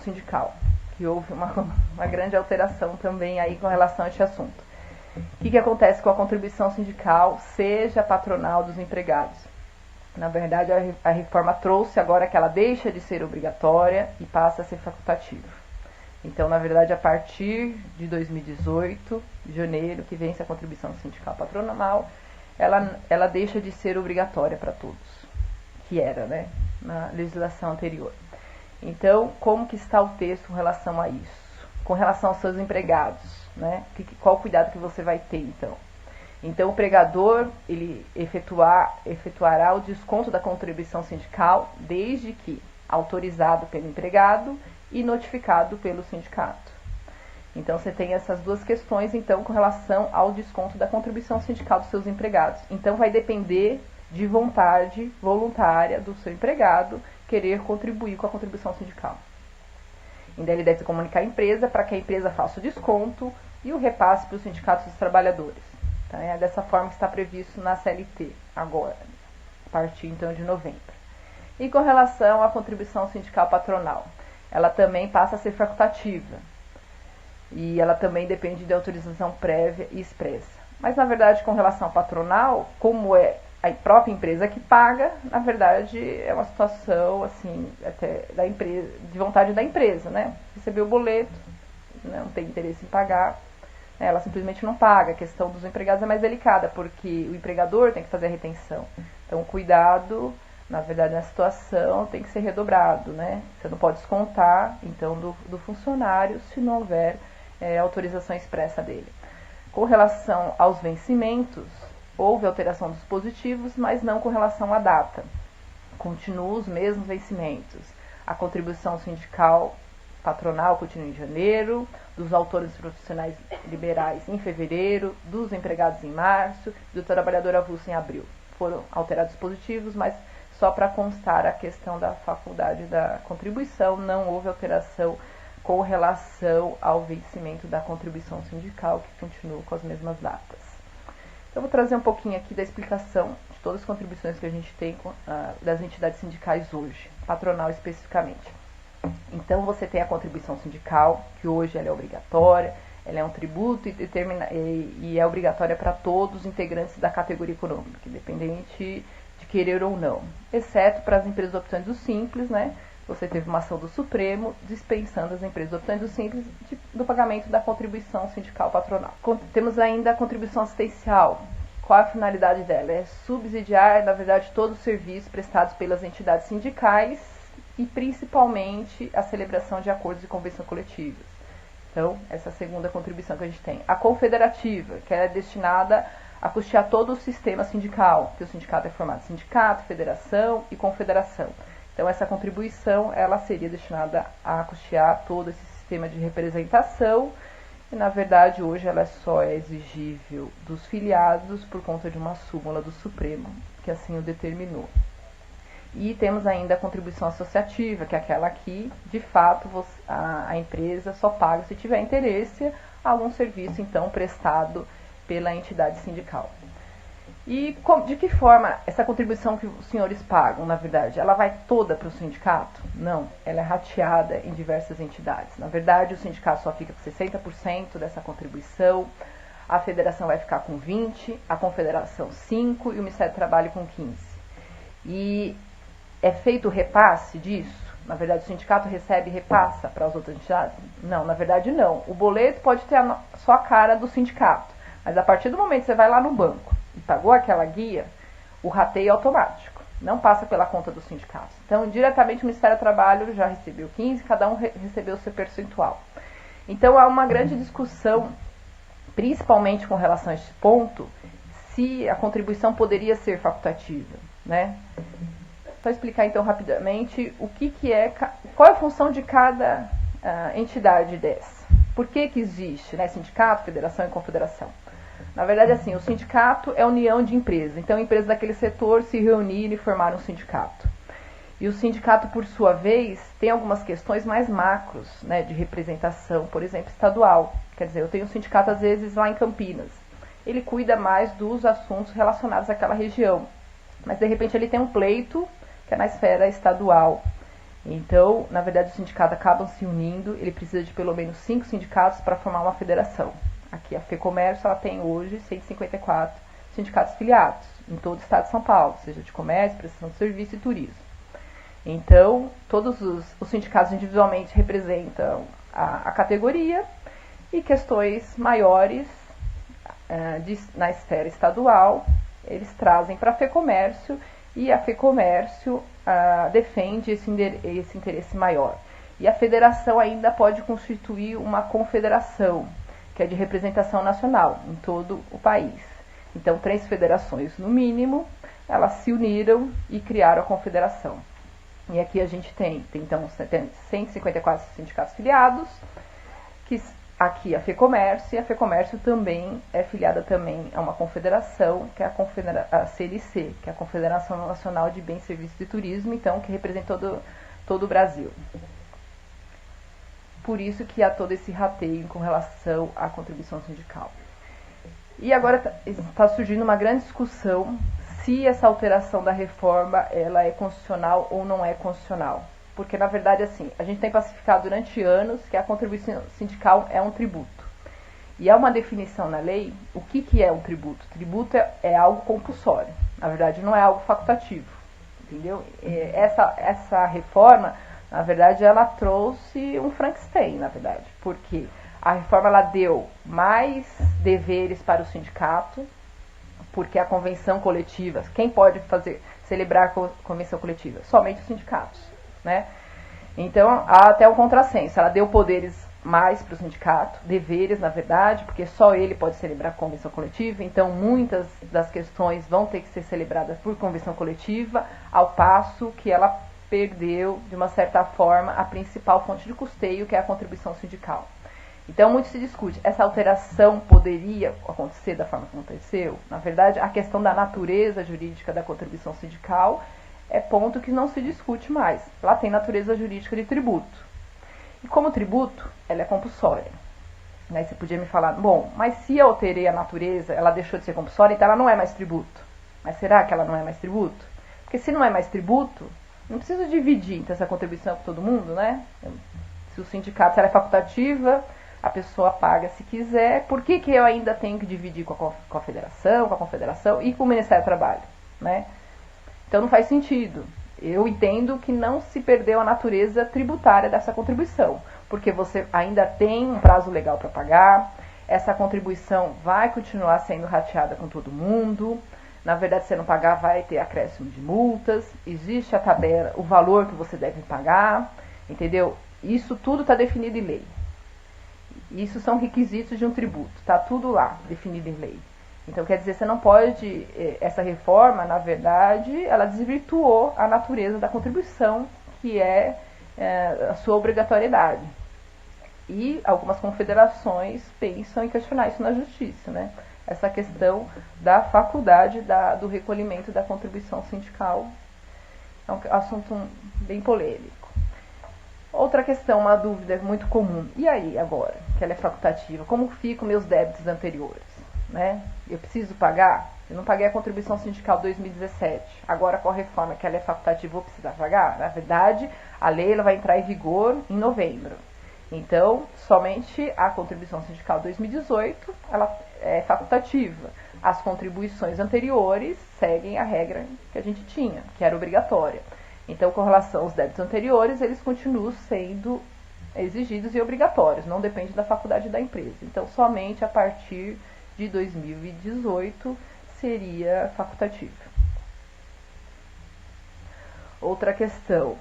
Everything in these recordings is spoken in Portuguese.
sindical, que houve uma grande alteração também aí com relação a este assunto. O que acontece com a contribuição sindical, seja patronal dos empregados? Na verdade, a reforma trouxe agora que ela deixa de ser obrigatória e passa a ser facultativa. Então, na verdade, a partir de 2018, de janeiro, que vence a contribuição sindical patronal, ela deixa de ser obrigatória para todos, que era, né, na legislação anterior. Então, como que está o texto com relação a isso? Com relação aos seus empregados, né? Qual o cuidado que você vai ter, então? Então, o empregador, ele efetuará o desconto da contribuição sindical, desde que autorizado pelo empregado e notificado pelo sindicato. Então, você tem essas duas questões, então, com relação ao desconto da contribuição sindical dos seus empregados. Então, vai depender de vontade voluntária do seu empregado querer contribuir com a contribuição sindical. Então, ele deve comunicar à empresa para que a empresa faça o desconto e o repasse para os sindicatos dos trabalhadores. Então, é dessa forma que está previsto na CLT, agora, a partir então de novembro. E com relação à contribuição sindical patronal, ela também passa a ser facultativa. E ela também depende de autorização prévia e expressa. Mas, na verdade, com relação ao patronal, como é a própria empresa que paga, na verdade, é uma situação, assim, até da empresa, de vontade da empresa, né? Recebeu o boleto, não tem interesse em pagar, ela simplesmente não paga. A questão dos empregados é mais delicada, porque o empregador tem que fazer a retenção. Então, o cuidado, na verdade, na situação tem que ser redobrado, né? Você não pode descontar, então, do funcionário se não houver autorização expressa dele. Com relação aos vencimentos, houve alteração dos dispositivos, mas não com relação à data. Continuam os mesmos vencimentos. A contribuição sindical patronal continua em janeiro, dos autônomos profissionais liberais em fevereiro, dos empregados em março, do trabalhador avulso em abril. Foram alterados dispositivos, mas só para constar a questão da faculdade da contribuição, não houve alteração com relação ao vencimento da contribuição sindical, que continua com as mesmas datas. Eu vou trazer um pouquinho aqui da explicação de todas as contribuições que a gente tem das entidades sindicais hoje, patronal especificamente. Então, você tem a contribuição sindical, que hoje ela é obrigatória, ela é um tributo e é obrigatória para todos os integrantes da categoria econômica, independente de querer ou não, exceto para as empresas optantes do Simples, né? Você teve uma ação do Supremo dispensando as empresas optantes do Simples do pagamento da contribuição sindical patronal. Temos ainda a contribuição assistencial. Qual a finalidade dela? É subsidiar, na verdade, todos os serviços prestados pelas entidades sindicais e principalmente a celebração de acordos e convenções coletivas. Então, essa é a segunda contribuição que a gente tem. A confederativa, que é destinada a custear todo o sistema sindical, que o sindicato é formado de sindicato, federação e confederação. Então, essa contribuição, ela seria destinada a custear todo esse sistema de representação e, na verdade, hoje ela só é exigível dos filiados por conta de uma súmula do Supremo, que assim o determinou. E temos ainda a contribuição associativa, que é aquela que, de fato, a empresa só paga se tiver interesse a algum serviço, então, prestado pela entidade sindical. E de que forma essa contribuição que os senhores pagam, na verdade, ela vai toda para o sindicato? Não, ela é rateada em diversas entidades. Na verdade, o sindicato só fica com 60% dessa contribuição, a federação vai ficar com 20%, a confederação 5% e o Ministério do Trabalho com 15%. E é feito o repasse disso? Na verdade, o sindicato recebe e repassa para as outras entidades? Não, na verdade não. O boleto pode ter só a cara do sindicato, mas a partir do momento que você vai lá no banco e pagou aquela guia, o rateio é automático, não passa pela conta do sindicato. Então, diretamente o Ministério do Trabalho já recebeu 15%, cada um recebeu o seu percentual. Então, há uma grande discussão, principalmente com relação a este ponto, se a contribuição poderia ser facultativa, né? Só explicar então rapidamente qual é a função de cada entidade dessa. Por que existe, né, sindicato, federação e confederação? Na verdade, assim, o sindicato é a união de empresas. Então, empresas daquele setor se reuniram e formaram um sindicato. E o sindicato, por sua vez, tem algumas questões mais macros, né, de representação, por exemplo, estadual. Quer dizer, eu tenho um sindicato, às vezes, lá em Campinas. Ele cuida mais dos assuntos relacionados àquela região. Mas, de repente, ele tem um pleito que é na esfera estadual. Então, na verdade, os sindicatos acabam se unindo, ele precisa de pelo menos 5 sindicatos para formar uma federação. Aqui a FEComércio ela tem hoje 154 sindicatos filiados em todo o estado de São Paulo, seja de comércio, prestação de serviço e turismo. Então, todos os sindicatos individualmente representam a categoria e questões maiores na esfera estadual, eles trazem para a FEComércio e a FEComércio defende esse interesse maior. E a federação ainda pode constituir uma confederação, que é de representação nacional em todo o país. Então, 3 federações no mínimo, elas se uniram e criaram a confederação. E aqui a gente tem então 154 sindicatos filiados, que aqui a FEComércio, e a FEComércio também é filiada também a uma confederação, que é a CLC, que é a Confederação Nacional de Bens, Serviços e Turismo, então, que representa todo o Brasil. Por isso que há todo esse rateio com relação à contribuição sindical. E agora está surgindo uma grande discussão se essa alteração da reforma ela é constitucional ou não é constitucional. Porque, na verdade, assim, a gente tem pacificado durante anos que a contribuição sindical é um tributo. E há uma definição na lei, o que é um tributo? Tributo é algo compulsório, na verdade não é algo facultativo, entendeu? Essa reforma, na verdade, ela trouxe um Frankenstein, na verdade, porque a reforma ela deu mais deveres para o sindicato, porque a convenção coletiva, quem pode celebrar a convenção coletiva? Somente os sindicatos, né? Então, há até um contrassenso, ela deu poderes mais para o sindicato, deveres, na verdade, porque só ele pode celebrar a convenção coletiva, então muitas das questões vão ter que ser celebradas por convenção coletiva, ao passo que ela perdeu, de uma certa forma, a principal fonte de custeio, que é a contribuição sindical. Então, muito se discute, essa alteração poderia acontecer da forma que aconteceu? Na verdade, a questão da natureza jurídica da contribuição sindical é ponto que não se discute mais. Ela tem natureza jurídica de tributo. E como tributo, ela é compulsória. Aí você podia me falar, bom, mas se eu alterei a natureza, ela deixou de ser compulsória, então ela não é mais tributo. Mas será que ela não é mais tributo? Porque se não é mais tributo, não precisa dividir então, essa contribuição com todo mundo, né? Se o sindicato se ela é facultativa, a pessoa paga se quiser, por que eu ainda tenho que dividir com a federação, com a confederação e com o Ministério do Trabalho, né? Então não faz sentido. Eu entendo que não se perdeu a natureza tributária dessa contribuição, porque você ainda tem um prazo legal para pagar, essa contribuição vai continuar sendo rateada com todo mundo, na verdade, se você não pagar, vai ter acréscimo de multas, existe a tabela, o valor que você deve pagar, entendeu? Isso tudo está definido em lei. Isso são requisitos de um tributo, está tudo lá, definido em lei. Então, quer dizer, você não pode, essa reforma, na verdade, ela desvirtuou a natureza da contribuição, que é a sua obrigatoriedade. E algumas confederações pensam em questionar isso na justiça, né? Essa questão da faculdade do recolhimento da contribuição sindical é um assunto bem polêmico. Outra questão, uma dúvida muito comum. E aí, agora, que ela é facultativa, como ficam meus débitos anteriores? Né? Eu preciso pagar? Eu não paguei a contribuição sindical 2017. Agora, com a reforma que ela é facultativa, vou precisar pagar? Na verdade, a lei ela vai entrar em vigor em novembro. Então, somente a contribuição sindical 2018 ela é facultativa. As contribuições anteriores seguem a regra que a gente tinha, que era obrigatória. Então, com relação aos débitos anteriores, eles continuam sendo exigidos e obrigatórios, não depende da faculdade da empresa. Então, somente a partir de 2018 seria facultativo. Outra questão,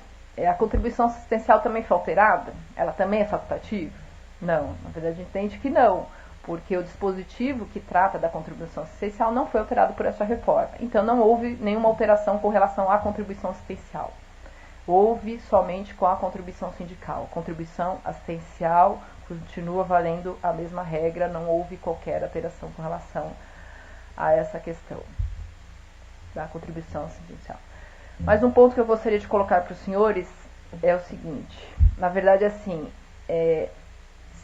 a contribuição assistencial também foi alterada? Ela também é facultativa? Não, na verdade a gente entende que não, porque o dispositivo que trata da contribuição assistencial não foi alterado por essa reforma. Então não houve nenhuma alteração com relação à contribuição assistencial. Houve somente com a contribuição sindical. A contribuição assistencial continua valendo a mesma regra, não houve qualquer alteração com relação a essa questão da contribuição assistencial. Mas um ponto que eu gostaria de colocar para os senhores é o seguinte, na verdade assim,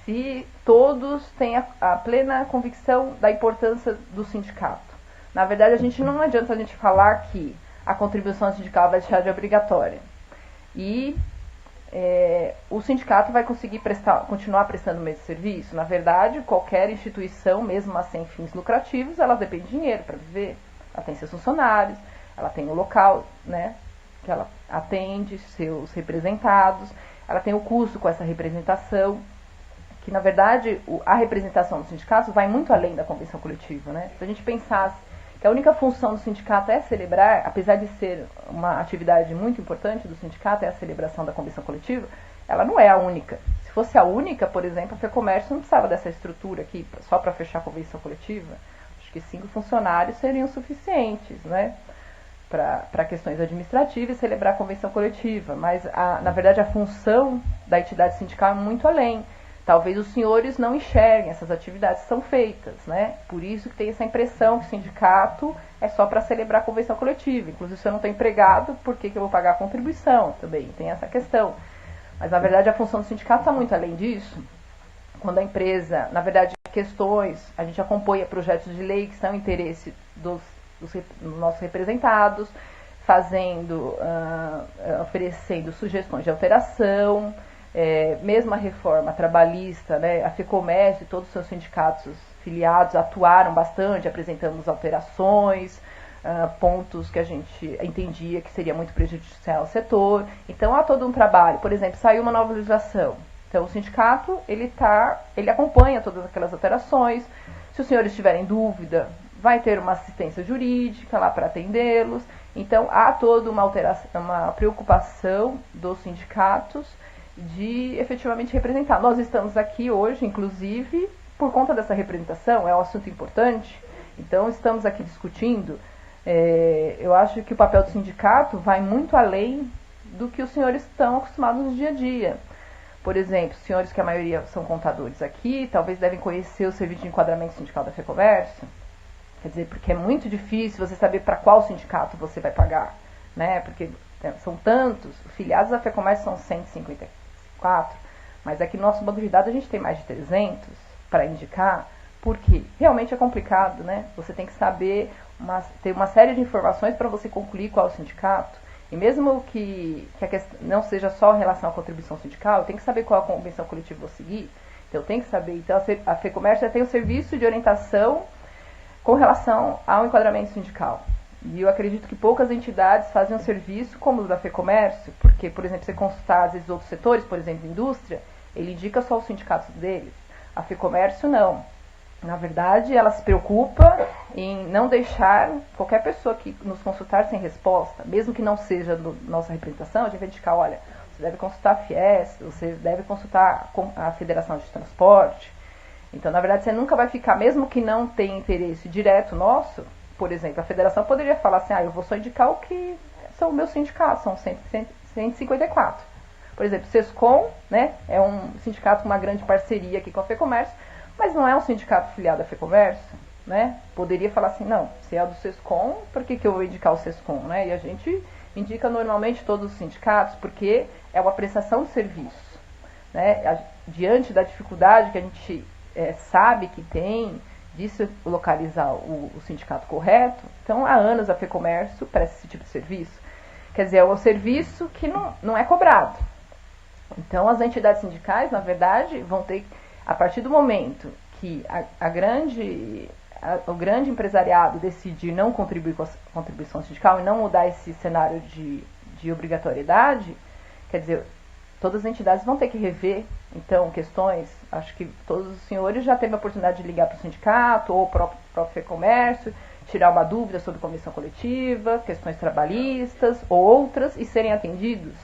se todos têm a plena convicção da importância do sindicato, na verdade não adianta a gente falar que a contribuição sindical vai deixar de obrigatória. E o sindicato vai conseguir continuar prestando o mesmo serviço? Na verdade, qualquer instituição, mesmo sem fins lucrativos, ela depende de dinheiro para viver. Ela tem seus funcionários, ela tem o local, né, que ela atende, seus representados, ela tem o custo com essa representação, que na verdade a representação do sindicato vai muito além da convenção coletiva, né? Se a gente pensasse que a única função do sindicato é celebrar, apesar de ser uma atividade muito importante do sindicato, é a celebração da convenção coletiva, ela não é a única. Se fosse a única, por exemplo, a FEComércio não precisava dessa estrutura aqui só para fechar a convenção coletiva. Acho que 5 funcionários seriam suficientes, né, para questões administrativas e celebrar a convenção coletiva. Mas, na verdade, a função da entidade sindical é muito além. Talvez os senhores não enxerguem essas atividades que são feitas, né? Por isso que tem essa impressão que o sindicato é só para celebrar a convenção coletiva. Inclusive, se eu não estou empregado, por que eu vou pagar a contribuição? Também tem essa questão. Mas, na verdade, a função do sindicato está muito além disso. Quando a empresa, na verdade, questões, a gente acompanha projetos de lei que são interesse dos nossos representados, oferecendo sugestões de alteração. Mesmo a reforma trabalhista, né, a FEComércio e todos os seus sindicatos filiados atuaram bastante, apresentamos alterações, pontos que a gente entendia que seria muito prejudicial ao setor. Então há todo um trabalho. Por exemplo, saiu uma nova legislação. Então o sindicato ele acompanha todas aquelas alterações. Se os senhores tiverem dúvida, vai ter uma assistência jurídica lá para atendê-los. Então há toda uma preocupação dos sindicatos de efetivamente representar. Nós estamos aqui hoje, inclusive, por conta dessa representação, é um assunto importante, então estamos aqui discutindo. Eu acho que o papel do sindicato vai muito além do que os senhores estão acostumados no dia a dia. Por exemplo, os senhores que a maioria são contadores aqui, talvez devem conhecer o serviço de enquadramento sindical da FEComércio, quer dizer, porque é muito difícil você saber para qual sindicato você vai pagar, né? Porque são tantos, filiados da FEComércio são 154, mas aqui no nosso banco de dados a gente tem mais de 300 para indicar, porque realmente é complicado, né? Você tem que saber, ter uma série de informações para você concluir qual é o sindicato, e mesmo que a questão não seja só em relação à contribuição sindical, eu tenho que saber qual a convenção coletiva eu vou seguir, então eu tenho que saber. Então a FEComércio já tem o serviço de orientação com relação ao enquadramento sindical. E eu acredito que poucas entidades fazem um serviço como o da FEComércio, porque, por exemplo, você consultar às vezes outros setores, por exemplo, indústria, ele indica só os sindicatos deles. A FEComércio não. Na verdade, ela se preocupa em não deixar qualquer pessoa que nos consultar sem resposta, mesmo que não seja nossa representação, a gente vai indicar, olha, você deve consultar a Fies, você deve consultar a Federação de Transporte. Então, na verdade, você nunca vai ficar, mesmo que não tenha interesse direto nosso. Por exemplo, a federação poderia falar assim, eu vou só indicar o que são meus sindicatos, são 154. Por exemplo, o SESCOM, né, é um sindicato com uma grande parceria aqui com a FEComércio, mas não é um sindicato filiado à FEComércio, né? Poderia falar assim, não, se é do SESCOM, por que eu vou indicar o SESCOM, né? E a gente indica normalmente todos os sindicatos, porque é uma prestação de serviço, né? Diante da dificuldade que a gente sabe que tem de se localizar o sindicato correto, então há anos a FEComércio presta esse tipo de serviço. Quer dizer, é um serviço que não é cobrado. Então as entidades sindicais, na verdade, vão ter, a partir do momento que o grande empresariado decidir não contribuir com a contribuição sindical e não mudar esse cenário de obrigatoriedade, quer dizer, todas as entidades vão ter que rever, então, questões. Acho que todos os senhores já teve a oportunidade de ligar para o sindicato ou para o próprio FEComércio, tirar uma dúvida sobre convenção coletiva, questões trabalhistas ou outras e serem atendidos.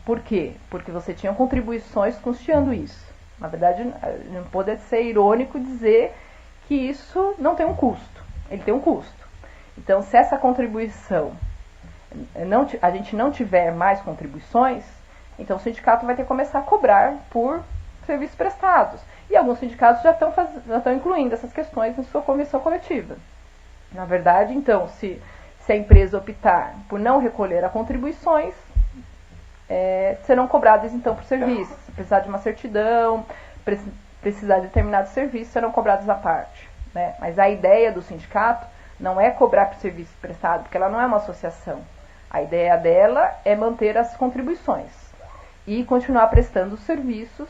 Por quê? Porque você tinha contribuições custeando isso. Na verdade, não pode ser irônico dizer que isso não tem um custo. Ele tem um custo. Então, se essa contribuição, a gente não tiver mais contribuições, então o sindicato vai ter que começar a cobrar por serviços prestados. E alguns sindicatos já estão incluindo essas questões em sua convenção coletiva. Na verdade, então, se a empresa optar por não recolher as contribuições, serão cobradas então por serviços. Se precisar de uma certidão, precisar de determinado serviço, serão cobrados à parte, né? Mas a ideia do sindicato não é cobrar por serviço prestado, porque ela não é uma associação. A ideia dela é manter as contribuições. e continuar prestando os serviços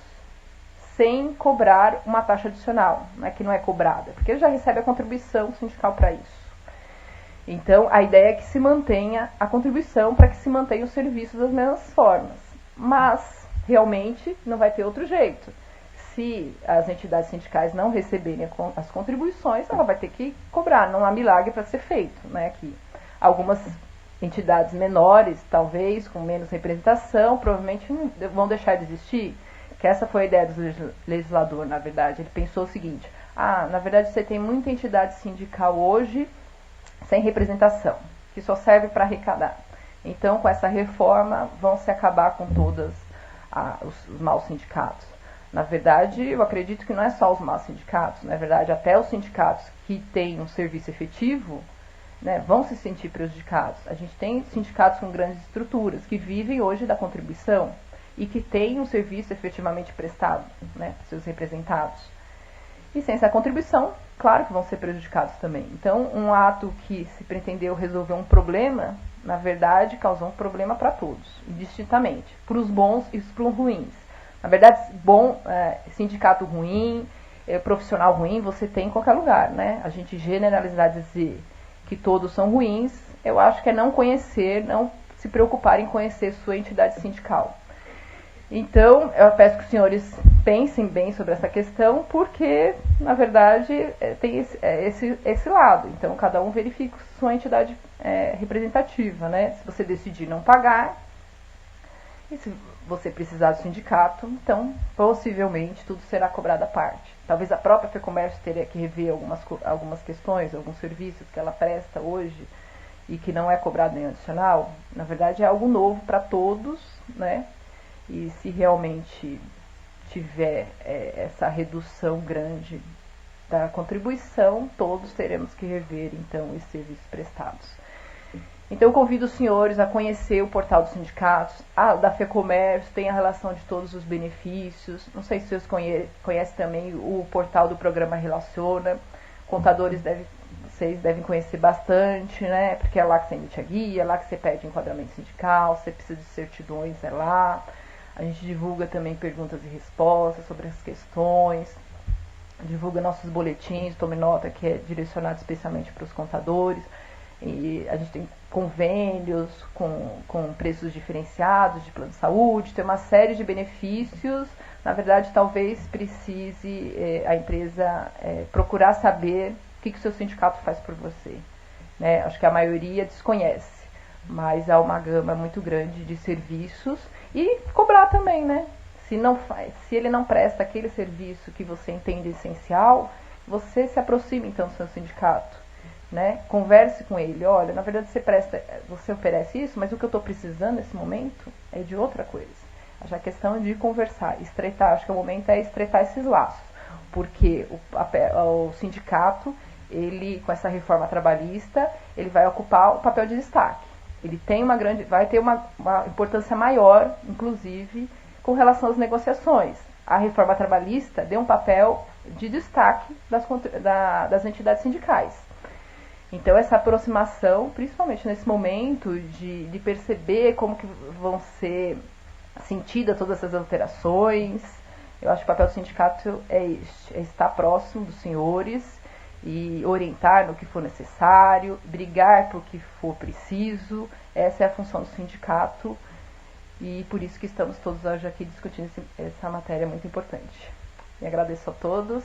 sem cobrar uma taxa adicional, né, que não é cobrada, porque ele já recebe a contribuição sindical para isso. Então, a ideia é que se mantenha a contribuição para que se mantenha os serviços das mesmas formas. Mas, realmente, não vai ter outro jeito. Se as entidades sindicais não receberem as contribuições, ela vai ter que cobrar. Não há milagre para ser feito, né, aqui. Algumas entidades menores, talvez, com menos representação, provavelmente vão deixar de existir. Que essa foi a ideia do legislador, na verdade. Ele pensou o seguinte: na verdade você tem muita entidade sindical hoje sem representação, que só serve para arrecadar. Então, com essa reforma, vão se acabar com todos os maus sindicatos. Na verdade, eu acredito que não é só os maus sindicatos. Na verdade, até os sindicatos que têm um serviço efetivo, né, vão se sentir prejudicados. A gente tem sindicatos com grandes estruturas que vivem hoje da contribuição e que têm um serviço efetivamente prestado, né, para seus representados. E sem essa contribuição, claro que vão ser prejudicados também. Então, um ato que se pretendeu resolver um problema, na verdade, causou um problema para todos, indistintamente, para os bons e para os ruins. Na verdade, sindicato ruim, profissional ruim, você tem em qualquer lugar, né? A gente generalizar, dizer que todos são ruins, eu acho que é não conhecer, não se preocupar em conhecer sua entidade sindical. Então, eu peço que os senhores pensem bem sobre essa questão, porque, na verdade, tem esse lado. Então, cada um verifica sua entidade representativa, né? Se você decidir não pagar, e se você precisar do sindicato, então, possivelmente, tudo será cobrado à parte. Talvez a própria FEComércio teria que rever algumas questões, alguns serviços que ela presta hoje e que não é cobrado nem adicional. Na verdade, é algo novo para todos, né? E se realmente tiver essa redução grande da contribuição, todos teremos que rever, então, os serviços prestados. Então, eu convido os senhores a conhecer o portal dos sindicatos, da FEComércio, tem a relação de todos os benefícios. Não sei se vocês conhecem também o portal do programa Relaciona. Contadores vocês devem conhecer bastante, né? Porque é lá que você emite a guia, é lá que você pede enquadramento sindical, você precisa de certidões, é lá. A gente divulga também perguntas e respostas sobre as questões, divulga nossos boletins, tome nota, que é direcionado especialmente para os contadores. E a gente tem convênios com preços diferenciados de plano de saúde, tem uma série de benefícios. Na verdade, talvez precise a empresa procurar saber o que o seu sindicato faz por você, né? Acho que a maioria desconhece, mas há uma gama muito grande de serviços. E cobrar também, né? Se ele não presta aquele serviço que você entende essencial, você se aproxima então do seu sindicato, né? Converse com ele. Olha, na verdade você oferece isso, mas o que eu estou precisando nesse momento é de outra coisa. Acho que a questão de conversar, estreitar, acho que o momento é estreitar esses laços, porque o sindicato, ele, com essa reforma trabalhista, ele vai ocupar o papel de destaque. Ele tem vai ter uma importância maior, inclusive, com relação às negociações. A reforma trabalhista deu um papel de destaque das entidades sindicais. Então, essa aproximação, principalmente nesse momento de perceber como que vão ser sentidas todas essas alterações, eu acho que o papel do sindicato é estar próximo dos senhores e orientar no que for necessário, brigar por que for preciso. Essa é a função do sindicato e por isso que estamos todos hoje aqui discutindo essa matéria muito importante. E agradeço a todos.